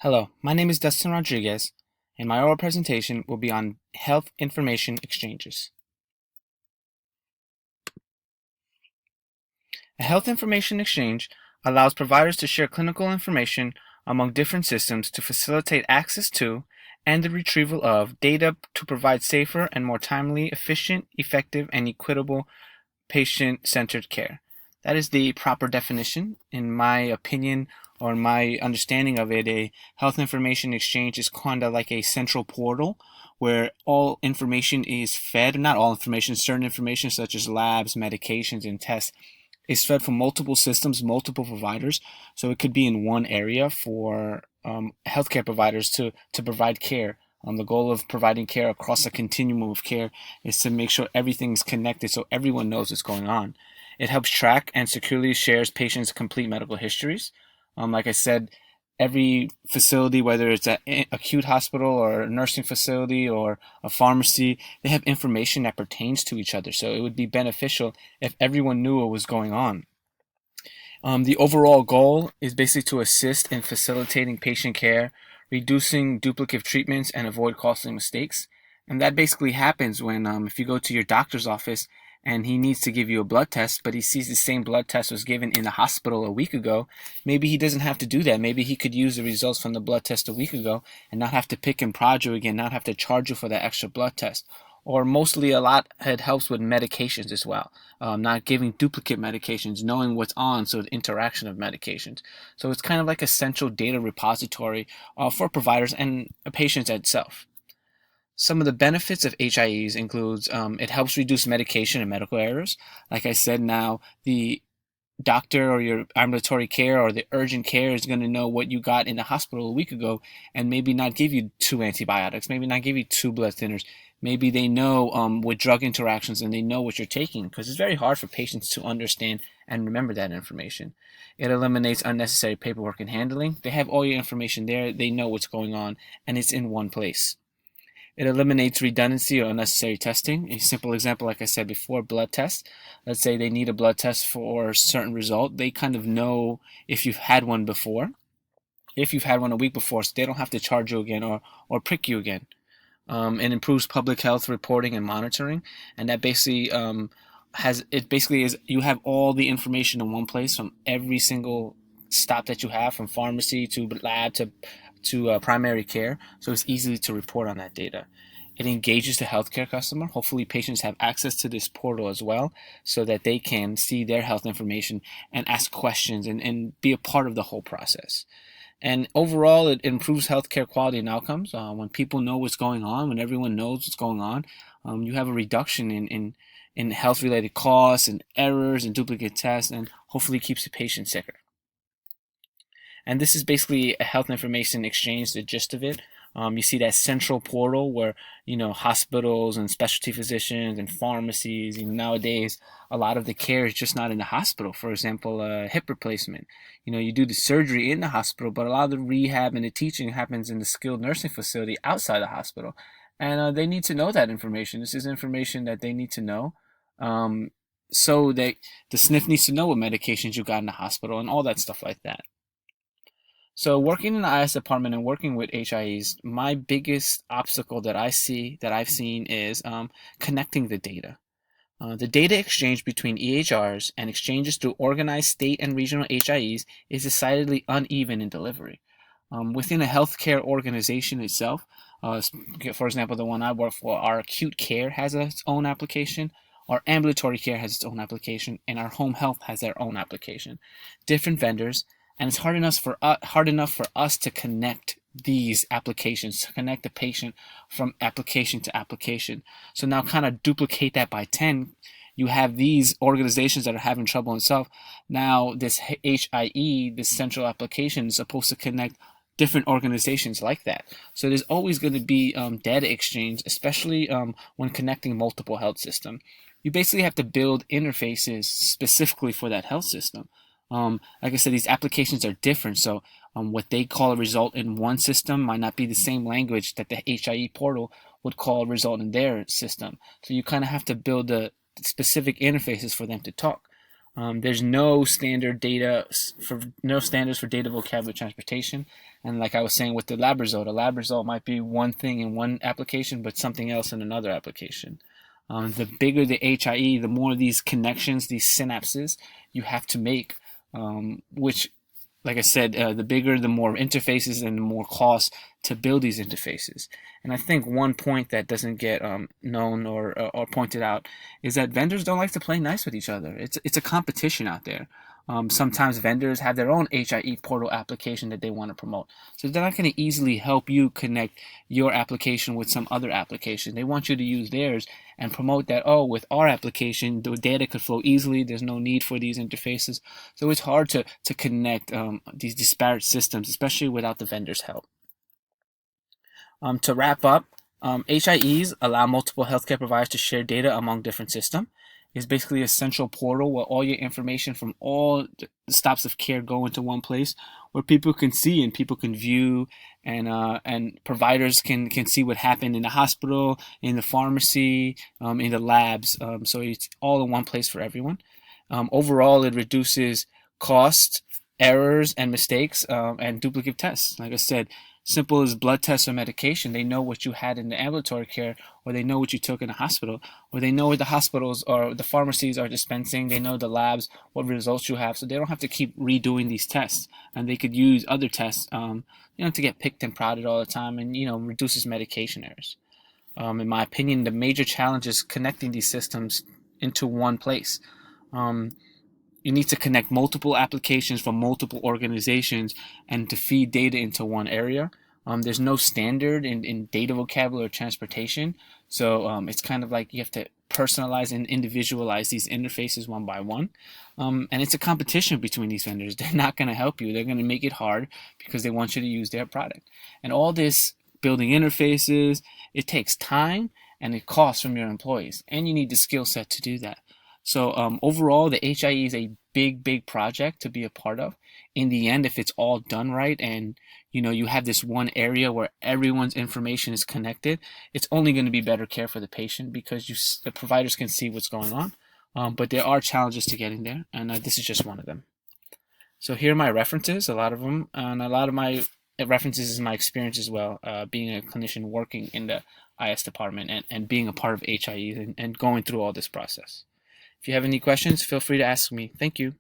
Hello, my name is Dustin Rodriguez, and my oral presentation will be on health information exchanges. A health information exchange allows providers to share clinical information among different systems to facilitate access to and the retrieval of data to provide safer and more timely, efficient, effective, and equitable patient-centered care. That is the proper definition. In my opinion, or my understanding of it, a health information exchange is kind of like a central portal where all information is fed, not all information, certain information such as labs, medications, and tests is fed from multiple systems, multiple providers. So it could be in one area for healthcare providers to provide care. The goal of providing care across a continuum of care is to make sure everything's connected so everyone knows what's going on. It helps track and securely shares patients' complete medical histories. Like I said, every facility, whether it's an acute hospital or a nursing facility or a pharmacy, they have information that pertains to each other. So it would be beneficial if everyone knew what was going on. The overall goal is basically to assist in facilitating patient care, reducing duplicate treatments, and avoid costly mistakes. And that basically happens when, if you go to your doctor's office and he needs to give you a blood test, but he sees the same blood test was given in the hospital a week ago, maybe he doesn't have to do that. Maybe he could use the results from the blood test a week ago and not have to pick and prod you again, not have to charge you for that extra blood test. Or mostly a lot, it helps with medications as well. Not giving duplicate medications, knowing what's on, so the interaction of medications. So it's kind of like a central data repository for providers and patients itself. Some of the benefits of HIEs includes it helps reduce medication and medical errors. Like I said, now the doctor or your ambulatory care or the urgent care is going to know what you got in the hospital a week ago and maybe not give you two antibiotics, maybe not give you two blood thinners. Maybe they know with drug interactions and they know what you're taking because it's very hard for patients to understand and remember that information. It eliminates unnecessary paperwork and handling. They have all your information there, they know what's going on, and it's in one place. It eliminates redundancy or unnecessary testing. A simple example, like I said before, blood tests. Let's say they need a blood test for a certain result. They kind of know if you've had one before, if you've had one a week before, so they don't have to charge you again or prick you again. It improves public health reporting and monitoring, and that basically basically is you have all the information in one place from every single stop that you have, from pharmacy to lab to primary care, so it's easy to report on that data. It engages the healthcare customer. Hopefully, patients have access to this portal as well so that they can see their health information and ask questions and be a part of the whole process. And overall, it improves healthcare quality and outcomes. When people know what's going on, when everyone knows what's going on, you have a reduction in health related costs and errors and duplicate tests, and hopefully keeps the patient sicker. And this is basically a health information exchange, the gist of it. You see that central portal where, hospitals and specialty physicians and pharmacies, nowadays, a lot of the care is just not in the hospital. For example, a hip replacement. You do the surgery in the hospital, but a lot of the rehab and the teaching happens in the skilled nursing facility outside the hospital. And they need to know that information. This is information that they need to know. So the SNF needs to know what medications you got in the hospital and all that stuff like that. So working in the IS department and working with HIEs, my biggest obstacle that I've seen is connecting the data. The data exchange between EHRs and exchanges through organized state and regional HIEs is decidedly uneven in delivery. Within a healthcare organization itself, for example, the one I work for, our acute care has its own application, our ambulatory care has its own application, and our home health has their own application. Different vendors, and it's hard enough for us to connect these applications, to connect the patient from application to application. So now kind of duplicate that by 10. You have these organizations that are having trouble itself. Now this HIE, this central application, is supposed to connect different organizations like that. So there's always going to be data exchange, especially when connecting multiple health systems. You basically have to build interfaces specifically for that health system. Like I said, these applications are different. So what they call a result in one system might not be the same language that the HIE portal would call a result in their system. So you kind of have to build the specific interfaces for them to talk. There's no no standards for data vocabulary transportation. And like I was saying with the lab result, a lab result might be one thing in one application, but something else in another application. The bigger the HIE, the more these connections, these synapses you have to make, which, like I said, the bigger, the more interfaces and the more cost to build these interfaces. And I think one point that doesn't get known or pointed out is that vendors don't like to play nice with each other. It's a competition out there. Sometimes vendors have their own HIE portal application that they want to promote. So they're not going to easily help you connect your application with some other application. They want you to use theirs and promote that, oh, with our application, the data could flow easily. There's no need for these interfaces. So it's hard to connect these disparate systems, especially without the vendor's help. To wrap up, HIEs allow multiple healthcare providers to share data among different systems. It's basically a central portal where all your information from all the stops of care go into one place, where people can see and people can view, and providers can see what happened in the hospital, in the pharmacy, in the labs. So it's all in one place for everyone. Overall, it reduces cost, errors, and mistakes, and duplicate tests. Like I said, simple as blood tests or medication. They know what you had in the ambulatory care, or they know what you took in the hospital, or they know what the hospitals or the pharmacies are dispensing. They know the labs, what results you have, so they don't have to keep redoing these tests, and they could use other tests, to get picked and prodded all the time, and reduces medication errors. In my opinion, the major challenge is connecting these systems into one place. Um, you need to connect multiple applications from multiple organizations and to feed data into one area. There's no standard in data vocabulary or transportation. So it's kind of like you have to personalize and individualize these interfaces one by one. And it's a competition between these vendors. They're not going to help you. They're going to make it hard because they want you to use their product. And all this building interfaces, it takes time and it costs from your employees. And you need the skill set to do that. So overall, the HIE is a big project to be a part of. In the end, if it's all done right and you have this one area where everyone's information is connected, it's only going to be better care for the patient because the providers can see what's going on. But there are challenges to getting there, and this is just one of them. So here are my references, a lot of them, and a lot of my references is my experience as well, being a clinician working in the IS department and being a part of HIE and going through all this process. If you have any questions, feel free to ask me. Thank you.